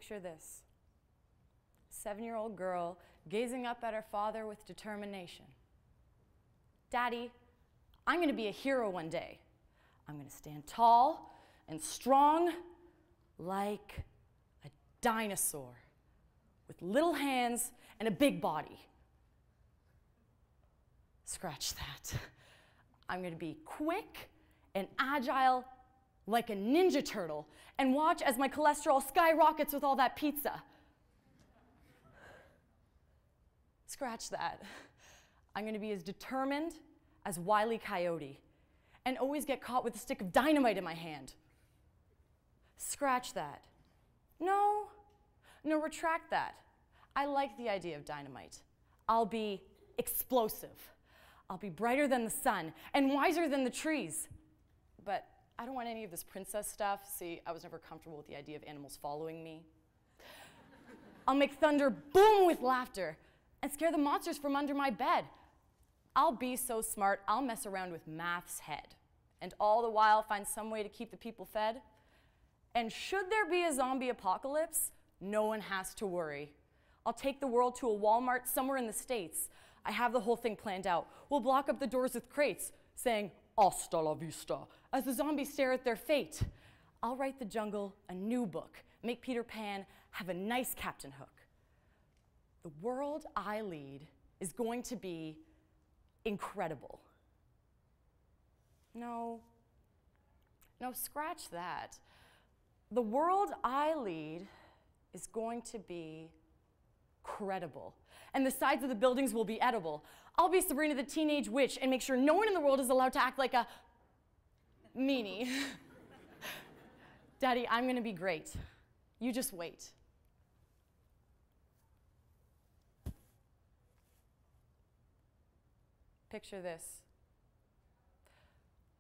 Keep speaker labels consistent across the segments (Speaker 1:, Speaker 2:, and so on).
Speaker 1: Picture this. 7-year-old girl gazing up at her father with determination. Daddy, I'm going to be a hero one day. I'm going to stand tall and strong like a dinosaur with little hands and a big body. Scratch that. I'm going to be quick and agile like a ninja turtle and watch as my cholesterol skyrockets with all that pizza. Scratch that. I'm going to be as determined as Wile E. Coyote and always get caught with a stick of dynamite in my hand. Scratch that. No, retract that. I like the idea of dynamite. I'll be explosive. I'll be brighter than the sun and wiser than the trees. But I don't want any of this princess stuff. See, I was never comfortable with the idea of animals following me. I'll make thunder boom with laughter and scare the monsters from under my bed. I'll be so smart, I'll mess around with math's head, and all the while find some way to keep the people fed. And should there be a zombie apocalypse, no one has to worry. I'll take the world to a Walmart somewhere in the States. I have the whole thing planned out. We'll block up the doors with crates, saying, "Hasta la vista," as the zombies stare at their fate. I'll write the jungle a new book, make Peter Pan have a nice Captain Hook. The world I lead is going to be incredible. No, scratch that. The world I lead is going to be credible, and the sides of the buildings will be edible. I'll be Sabrina the Teenage Witch and make sure no one in the world is allowed to act like a meanie. Daddy, I'm going to be great. You just wait. Picture this.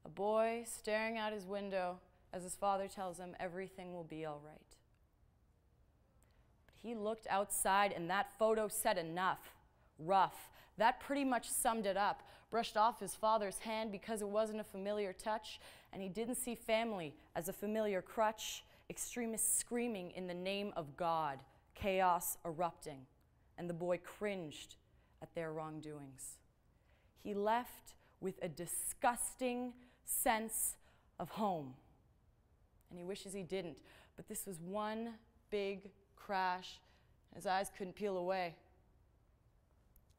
Speaker 1: A boy staring out his window as his father tells him everything will be all right. But he looked outside and that photo said enough. Rough. That pretty much summed it up. Brushed off his father's hand because it wasn't a familiar touch, and he didn't see family as a familiar crutch. Extremists screaming in the name of God. Chaos erupting. And the boy cringed at their wrongdoings. He left with a disgusting sense of home. And he wishes he didn't, but this was one big crash. His eyes couldn't peel away.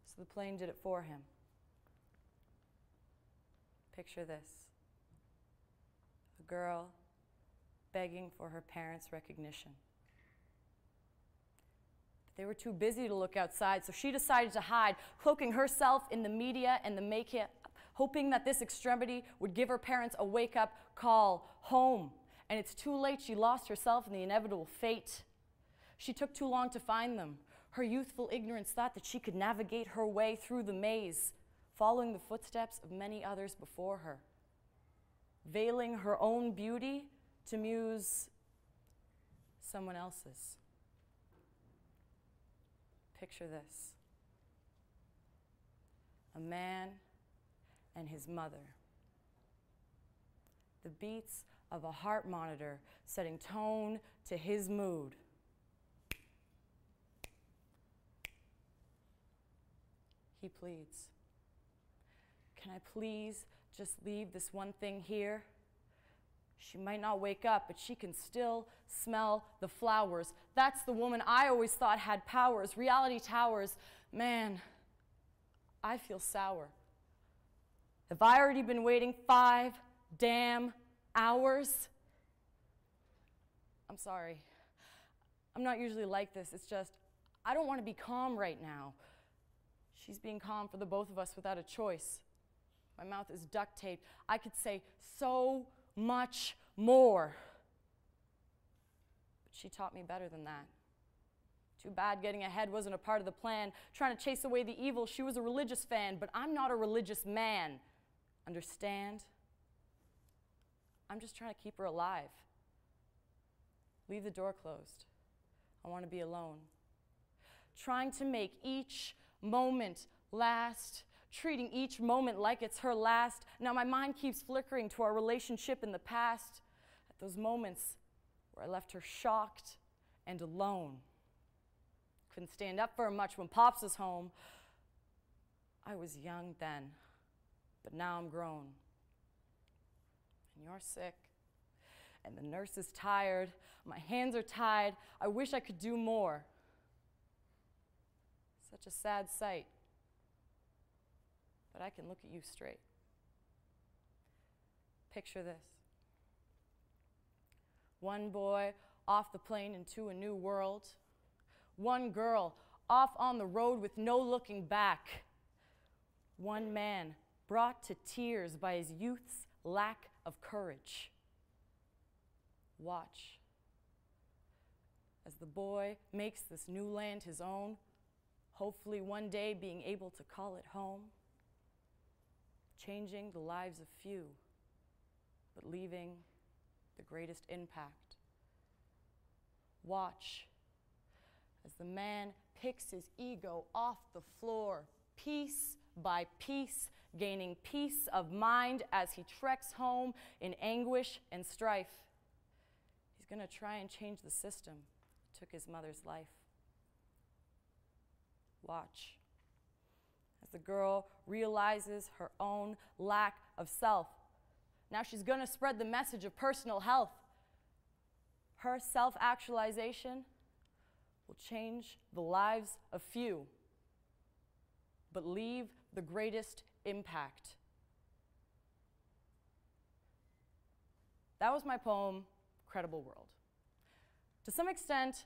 Speaker 1: So the plane did it for him. Picture this. A girl begging for her parents' recognition. They were too busy to look outside, so she decided to hide, cloaking herself in the media and the makeup, hoping that this extremity would give her parents a wake-up call home. And it's too late. She lost herself in the inevitable fate. She took too long to find them. Her youthful ignorance thought that she could navigate her way through the maze, following the footsteps of many others before her, veiling her own beauty to muse someone else's. Picture this. A man and his mother. The beats of a heart monitor setting tone to his mood. He pleads, "Can I please just leave this one thing here? She might not wake up, but she can still smell the flowers. That's the woman I always thought had powers. Reality towers. Man, I feel sour. Have I already been waiting 5 damn hours? I'm sorry. I'm not usually like this. It's just, I don't want to be calm right now. She's being calm for the both of us without a choice. My mouth is duct taped. I could say so much more. But she taught me better than that. Too bad getting ahead wasn't a part of the plan. Trying to chase away the evil, she was a religious fan, but I'm not a religious man. Understand? I'm just trying to keep her alive. Leave the door closed. I want to be alone. Trying to make each moment last, treating each moment like it's her last. Now my mind keeps flickering to our relationship in the past, at those moments where I left her shocked and alone. Couldn't stand up for much when Pops was home. I was young then, but now I'm grown. And you're sick, and the nurse is tired. My hands are tied. I wish I could do more. Such a sad sight. But I can look at you straight. Picture this. One boy off the plane into a new world. One girl off on the road with no looking back. One man brought to tears by his youth's lack of courage. Watch as the boy makes this new land his own, hopefully one day being able to call it home, changing the lives of few, but leaving the greatest impact. Watch as the man picks his ego off the floor, piece by piece, gaining peace of mind as he treks home in anguish and strife. He's going to try and change the system that took his mother's life. Watch as the girl realizes her own lack of self. Now she's going to spread the message of personal health. Her self-actualization will change the lives of few, but leave the greatest impact. That was my poem, Credible World. To some extent,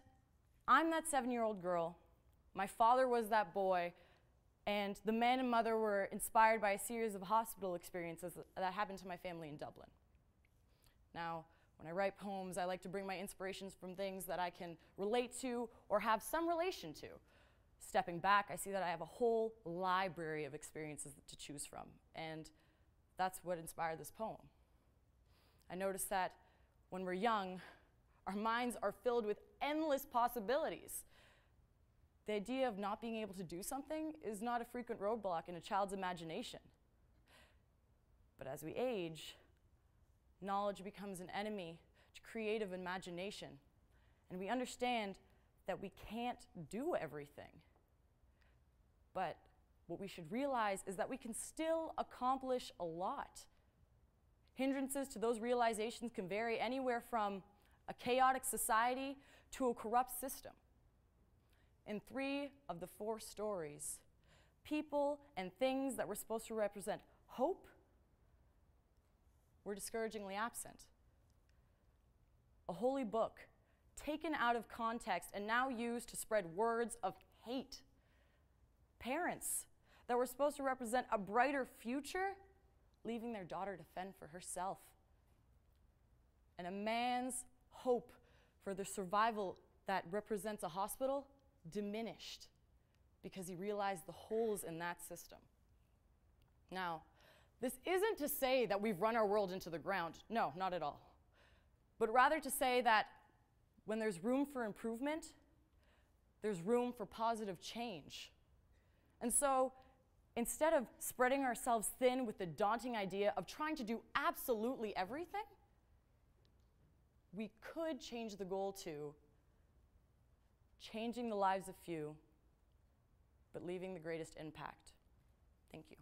Speaker 1: I'm that 7-year-old girl. My father was that boy, and the man and mother were inspired by a series of hospital experiences that happened to my family in Dublin. Now, when I write poems, I like to bring my inspirations from things that I can relate to or have some relation to. Stepping back, I see that I have a whole library of experiences to choose from, and that's what inspired this poem. I noticed that when we're young, our minds are filled with endless possibilities. The idea of not being able to do something is not a frequent roadblock in a child's imagination. But as we age, knowledge becomes an enemy to creative imagination, and we understand that we can't do everything. But what we should realize is that we can still accomplish a lot. Hindrances to those realizations can vary anywhere from a chaotic society to a corrupt system. In 3 of the 4 stories, people and things that were supposed to represent hope were discouragingly absent. A holy book taken out of context and now used to spread words of hate. Parents that were supposed to represent a brighter future, leaving their daughter to fend for herself. And a man's hope for the survival that represents a hospital diminished because he realized the holes in that system. Now, this isn't to say that we've run our world into the ground. No, not at all. But rather to say that when there's room for improvement, there's room for positive change. And so, instead of spreading ourselves thin with the daunting idea of trying to do absolutely everything, we could change the goal to changing the lives of few, but leaving the greatest impact. Thank you.